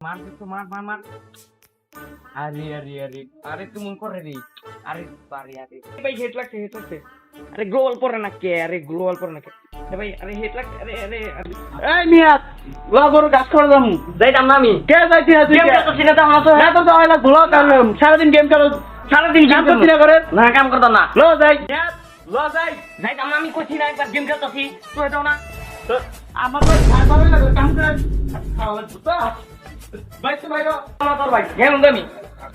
মার তো মার মার মার। আরে আরে আরে আরে তুই মন করে রে। আরে বারে আরে ভাই হেড লাগছে হেড লাগছে। আরে গ্লোবাল পরে না কে? আরে গ্লোবাল পরে না কে? ভাই আরে হেড লাগছে। আরে আরে এই মিয়াত লগর কাজ করে যামু যাইতাম না আমি। কে যাইতি আছিস গেম খেলতেছি না তো আমার তো। না তো তো হইলা ভুলো কারলাম সারাদিন গেম খেলো সারাদিন কাম গেম করতে না করে না কাম করতাম না। লো যাই মিয়াত লো যাই যাইতাম না আমি কইছি না একবার গেম খেলতেছি তুই যাও না। তো আমার তো খাই পাবে না কাম করে খাওয়া তো ভাই তো ভাই আমার তোর ভাই গেম আমি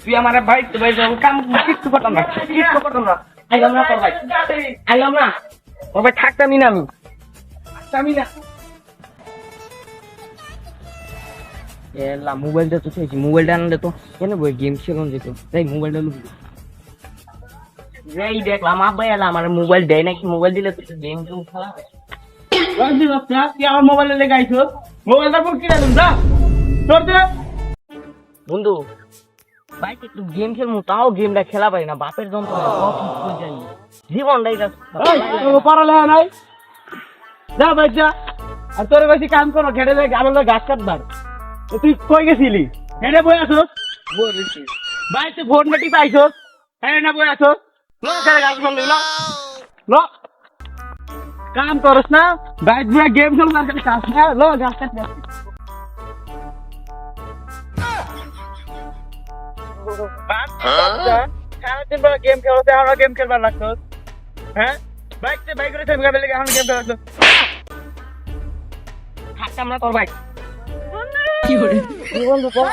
তুই আমার ভাই তো ভাই যাও কাম কিছু করতাম না কিছু করতাম না। আইলাম না তোর ভাই আইলাম না তোর ভাই থাকতামই না আমি আমি না এলা মোবাইলটা তো চাইছি মোবাইলটা আনলে তো কেন বই গেম খেলুন যেত তাই মোবাইলটা লুবি এই দেখলাম আব্বাই এলা আমার মোবাইল দেয় নাকি মোবাইল দিলে তো গেম গেম খেলা হয়। রাজি বাচ্চা কি আমার মোবাইলে লেগে আইছো মোবাইলটা কোন কিনে দিন যা তোর দে বন্ধু ভাই একটু গেম খেলবো তাও গেমটা খেলা পারি না বাপের যন্ত্রণা কত করে যাই জীবনটাই এই পড়ালেখা নাই যা ভাই যা আর তোর বেশি কাম করো ঘেটে যায় গাবের গাছ কাটবার তুই কই গেছিলি হেনে বই আছোস বলেছি ভাই তুই ফোন মেটি পাইছোস হেনে না বই আছোস লো ঘরে গাছ ফোন লো লো কাম করস না বাইক বুয়া গেম খেল না কাজ না লো গাছ কাট সারাদিন বেলা গেম খেলতে আমরা গেম খেলবার লাগছোস হ্যাঁ বাইক বাইক করে তুমি গাবে লেগে এখন গেম খেলা লাগছো থাকতাম না তোর ভাই বন্ধু কর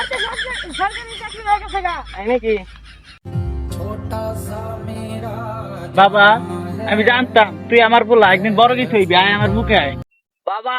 তাই নাকি বাবা আমি জানতাম তুই আমার বলা একদিন বড় কিছু হইবি আয় আমার বুকে আয় বাবা